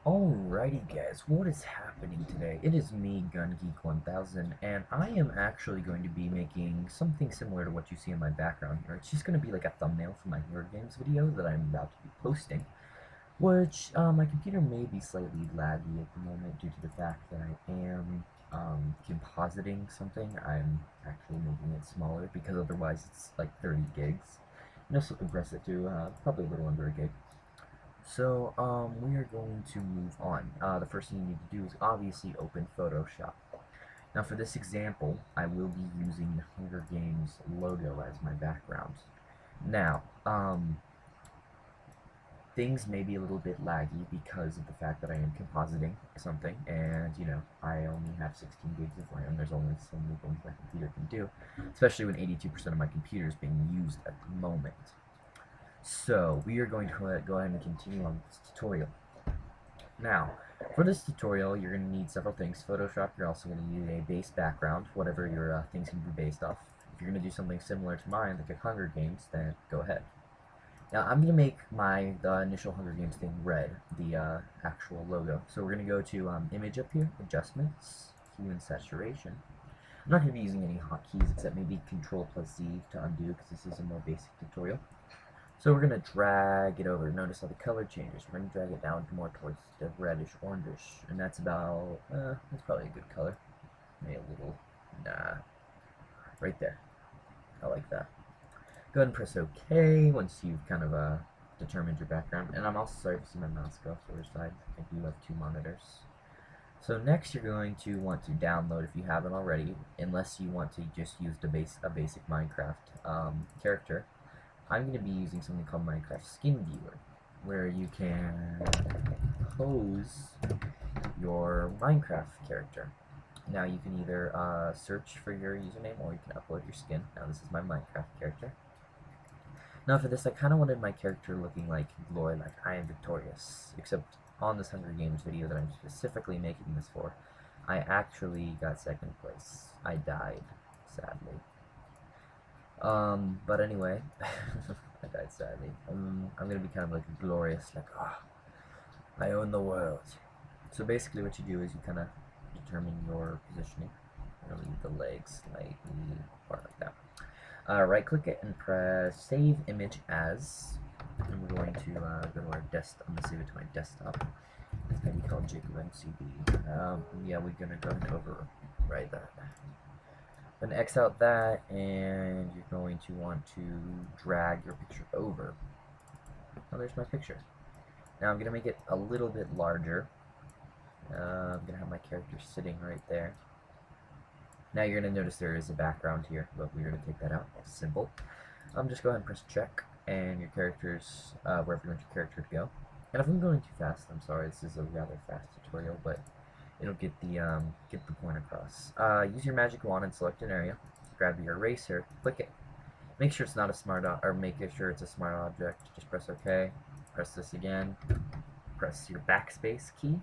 Alrighty guys, what is happening today? It is me, GunGeek1000, and I am actually going to be making something similar to what you see in my background here. It's just going to be like a thumbnail for my Hunger Games video that I'm about to be posting, which my computer may be slightly laggy at the moment due to the fact that I am compositing something. I'm actually making it smaller because otherwise it's like 30 gigs. And this will compress it to probably a little under a gig. So, we are going to move on. The first thing you need to do is obviously open Photoshop. Now, for this example, I will be using the Hunger Games logo as my background. Now, things may be a little bit laggy because of the fact that I am compositing something, and, I only have 16 gigs of RAM. There's only so many things my computer can do, especially when 82% of my computer is being used at the moment. So, we are going to go ahead and continue on this tutorial. Now, for this tutorial, you're going to need several things. Photoshop, you're also going to need a base background, whatever your things can be based off. If you're going to do something similar to mine, like a Hunger Games, then go ahead. Now, I'm going to make the initial Hunger Games thing red, the actual logo. So we're going to go to Image up here, Adjustments, Hue and Saturation. I'm not going to be using any hotkeys except maybe Control plus Z to undo because this is a more basic tutorial. So we're going to drag it over. Notice how the color changes. We're going to drag it down more towards the reddish, orangish. And that's about, that's probably a good color. Maybe a little, right there. I like that. Go ahead and press OK once you've kind of determined your background. And I'm also sorry if you see my mouse go off the other side. I do have two monitors. So next you're going to want to download, if you haven't already, unless you want to just use a basic Minecraft character. I'm going to be using something called Minecraft Skin Viewer, where you can pose your Minecraft character. Now you can either search for your username or you can upload your skin. Now this is my Minecraft character. Now for this I kind of wanted my character looking like glory, like I am victorious, except on this Hunger Games video that I'm specifically making this for, I actually got second place. I died, sadly. But anyway, I died sadly. I'm gonna be kind of like glorious, like, I own the world. So basically what you do is you kind of determine your positioning. I'm gonna leave the legs slightly apart like that. Right click it and press Save Image As. And we're going to go to our desktop. I'm gonna save it to my desktop. It's gonna be called Jacob MCB. Yeah, we're gonna go ahead and overwrite that. Then X out that, and you're going to want to drag your picture over. Oh, there's my picture. Now I'm going to make it a little bit larger. I'm going to have my character sitting right there. Now you're going to notice there is a background here, but we're going to take that out. It's simple. Just go ahead and press check, and your character's, wherever you want your character to go. And if I'm going too fast, I'm sorry, this is a rather fast tutorial, but it'll get the point across. Use your magic wand and select an area. Grab your eraser, click it. Make sure it's not a smart or make sure it's a smart object. Just press OK. Press this again. Press your backspace key,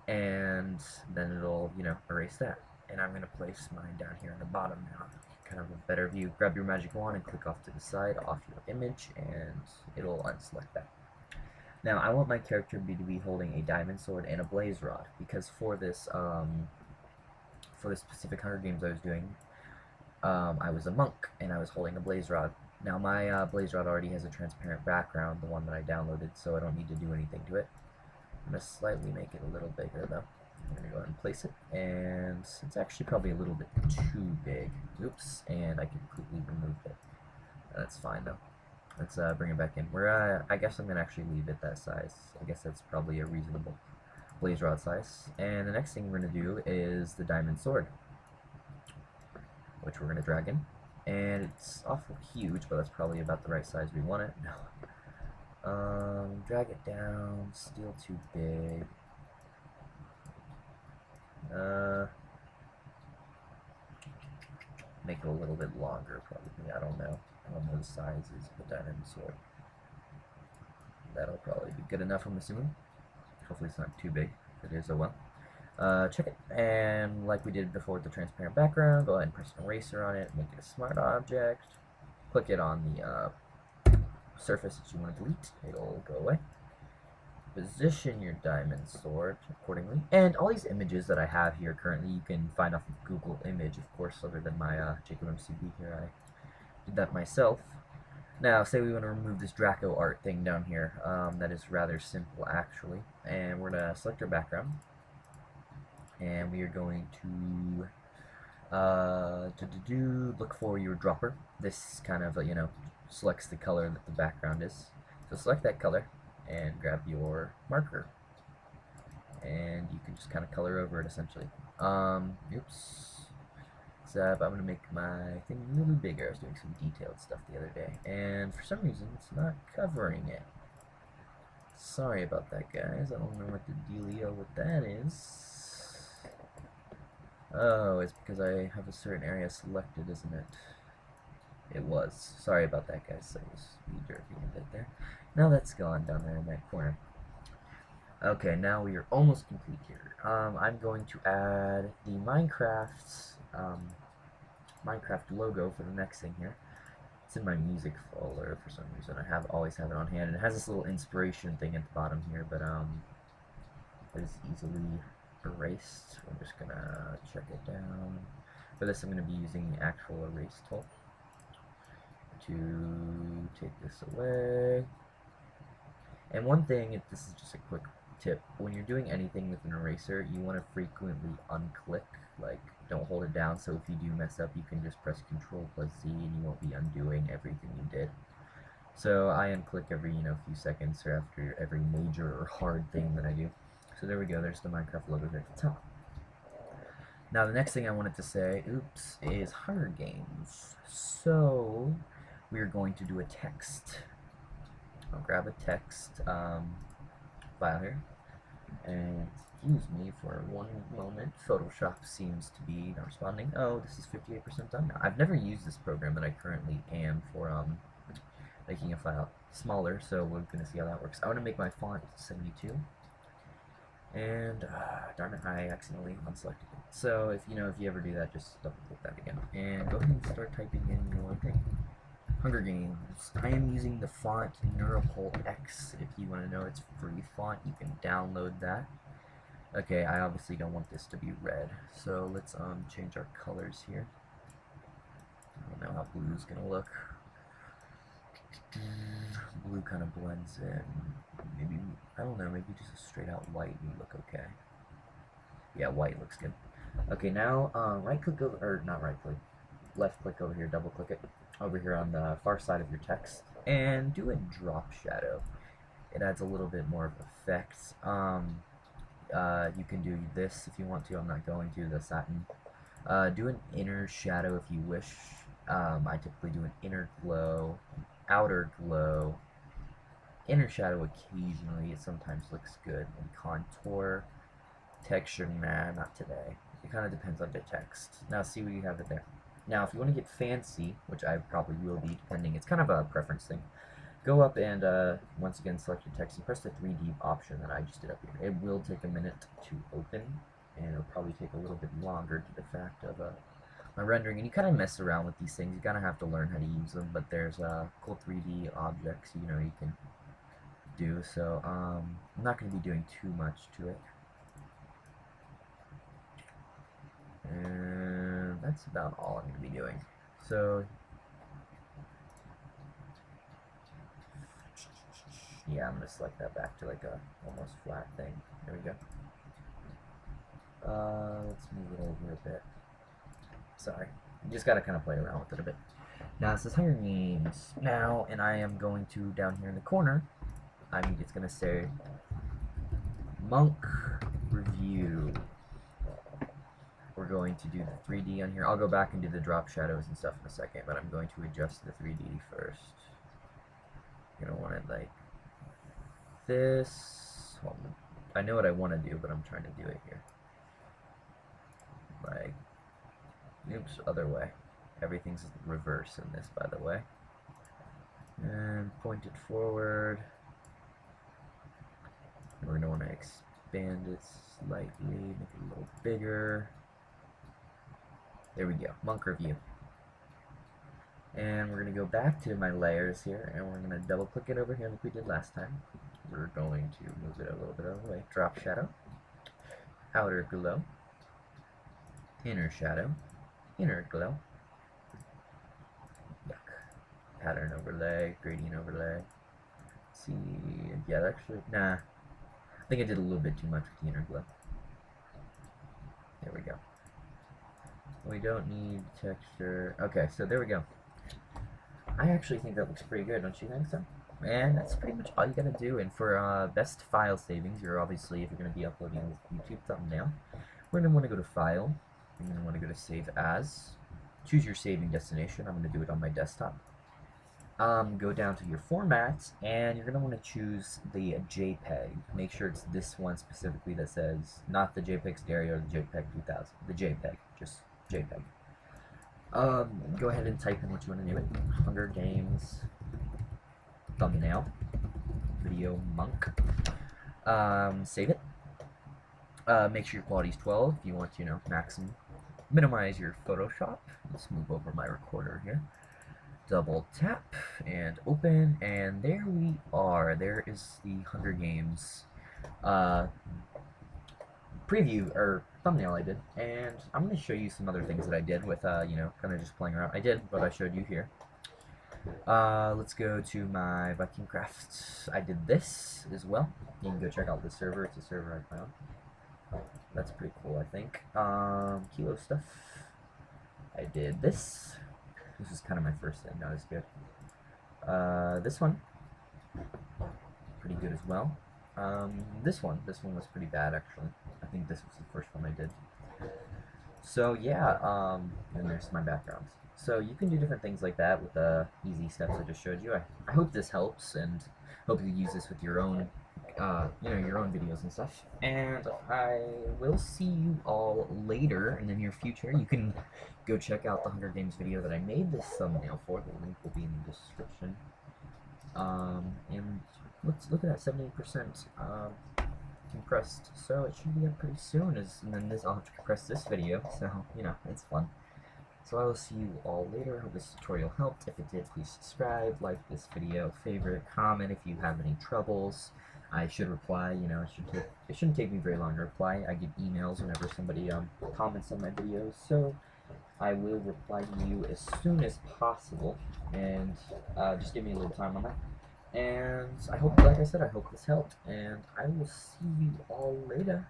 and then it'll erase that. And I'm gonna place mine down here in the bottom now. Kind of a better view. Grab your magic wand and click off to the side, off your image, and it'll unselect that. Now, I want my character to be holding a diamond sword and a blaze rod, because for this specific Hunger Games I was doing, I was a monk, and I was holding a blaze rod. Now, my blaze rod already has a transparent background, the one that I downloaded, so I don't need to do anything to it. I'm going to slightly make it a little bigger, though. I'm going to go ahead and place it, and it's actually probably a little bit too big. Oops, and I completely removed it. That's fine, though. Let's bring it back in. I guess I'm going to actually leave it that size. I guess that's probably a reasonable blaze rod size. And the next thing we're going to do is the diamond sword, which we're going to drag in. And it's awful huge, but that's probably about the right size we want it. Drag it down. Still too big. Make it a little bit longer, probably. I don't know. I don't know the sizes of the diamond sword. That'll probably be good enough, I'm assuming. Hopefully it's not too big. If it is, oh well. Check it, and like we did before with the transparent background, go ahead and press an eraser on it, make it a smart object. Click it on the surface that you want to delete. It'll go away. position your diamond sword accordingly. And all these images that I have here currently, you can find off of Google Image, of course, other than my Jacob MCB here. I did that myself. Now, say we want to remove this Draco art thing down here. That is rather simple, actually. And we're going to select our background. And we are going to look for your dropper. This kind of, selects the color that the background is. So select that color and grab your marker. And you can just kind of color over it, essentially. Oops. I'm going to make my thing a little bigger. I was doing some detailed stuff the other day, and for some reason it's not covering it. Sorry about that, guys. I don't know what the dealio with that is. Oh, it's because I have a certain area selected, isn't it? It was. Sorry about that, guys. So I was jerking a bit there. Now that's gone down there in that corner. Okay, now we are almost complete here. I'm going to add the Minecraft logo for the next thing here. It's in my music folder for some reason. I always have it on hand. And it has this little inspiration thing at the bottom here, but it is easily erased. I'm just gonna check it down. For this, I'm gonna be using the actual erase tool to take this away. And one thing, this is just a quick tip, when you're doing anything with an eraser, you want to frequently unclick, like don't hold it down, so if you do mess up you can just press Ctrl+Z and you won't be undoing everything you did. So I unclick every few seconds or after every major or hard thing that I do. So there we go, there's the Minecraft logo here at the top. Now the next thing I wanted to say, oops, is Hunger Games. So we're going to do a text. I'll grab a text file here, and excuse me for one moment. Photoshop seems to be not responding. Oh, this is 58% done now. I've never used this program that I currently am for making a file smaller, so we're gonna see how that works. I want to make my font 72, and darn it, I accidentally unselected it. So if you ever do that, just double click that again, and go ahead and start typing in your thing. Hunger Games. I am using the font Neuropol X. If you want to know, it's free font. You can download that. Okay, I obviously don't want this to be red, so let's change our colors here. I don't know how blue is gonna look. Blue kind of blends in. Maybe, I don't know, maybe just a straight out white would look okay. Yeah, white looks good. Okay, now right click over, or not right click, left click over here, double click it over here on the far side of your text, and do a drop shadow. It adds a little bit more of effects. You can do this if you want to. I'm not going to. The satin. Do an inner shadow if you wish. I typically do an inner glow, outer glow, inner shadow occasionally. It sometimes looks good. And contour, texture, nah, not today. It kind of depends on the text. Now see what you have it there. Now, if you want to get fancy, which I probably will be, depending, it's kind of a preference thing, go up and, once again, select your text and press the 3D option that I just did up here. It will take a minute to open, and it'll probably take a little bit longer due to the fact of my rendering. And you kind of mess around with these things. You kind of have to learn how to use them, but there's cool 3D objects, you can do. So, I'm not going to be doing too much to it. And that's about all I'm going to be doing. So, yeah, I'm going to select that back to like a almost flat thing. There we go. Let's move it over a bit. Sorry. You just got to kind of play around with it a bit. Now, this is Hunger Games. Now, and I am going to, down here in the corner, it's going to say Monk Review. We're going to do the 3D on here. I'll go back and do the drop shadows and stuff in a second, but I'm going to adjust the 3D first. You're going to want it like this. Well, I know what I want to do, but I'm trying to do it here. Like, oops, other way. Everything's reverse in this, by the way. And point it forward. And we're going to want to expand it slightly, make it a little bigger. There we go, Monk Review. And we're going to go back to my layers here, and we're going to double click it over here like we did last time. we're going to move it a little bit out of the way. Drop shadow, outer glow, inner shadow, inner glow, yuck. Pattern overlay, gradient overlay. Let's see, yeah, actually, nah. I think I did a little bit too much with the inner glow. There we go. We don't need texture. Okay, so there we go. I actually think that looks pretty good, don't you think so? And that's pretty much all you gotta do. And for best file savings, you're obviously, if you're gonna be uploading a YouTube thumbnail, we're gonna want to go to File. You're gonna want to go to Save As. Choose your saving destination. I'm gonna do it on my desktop. Go down to your formats, and you're gonna want to choose the JPEG. Make sure it's this one specifically that says not the JPEG Stereo or the JPEG 2000. The JPEG, just JPEG. Go ahead and type in what you want to name it. Hunger Games thumbnail video monk. Save it. Make sure your quality is 12 if you want to, maximum. Minimize your Photoshop. Let's move over my recorder here. Double tap and open, and there we are. There is the Hunger Games preview or thumbnail I did, and I'm going to show you some other things that I did with kind of just playing around. I did what I showed you here. Let's go to my Viking Crafts. I did this as well. You can go check out the server. It's a server I found. That's pretty cool, I think. Kilo stuff. I did this. This is kind of my first thing, not as good. This one, pretty good as well. This one was pretty bad actually. I think this was the first one I did. So yeah, and there's my backgrounds. So you can do different things like that with the easy steps I just showed you. I hope this helps, and hope you use this with your own, your own videos and stuff. And I will see you all later in the near future. You can go check out the Hunger Games video that I made this thumbnail for. The link will be in the description. And let's look at that 78% compressed. So it should be up pretty soon. And then I'll have to compress this video. So it's fun. So I will see you all later. I hope this tutorial helped. If it did, please subscribe, like this video, favorite, comment if you have any troubles. I should reply, it shouldn't take me very long to reply. I get emails whenever somebody comments on my videos, so I will reply to you as soon as possible, and just give me a little time on that. And I hope, like I said, I hope this helped, and I will see you all later.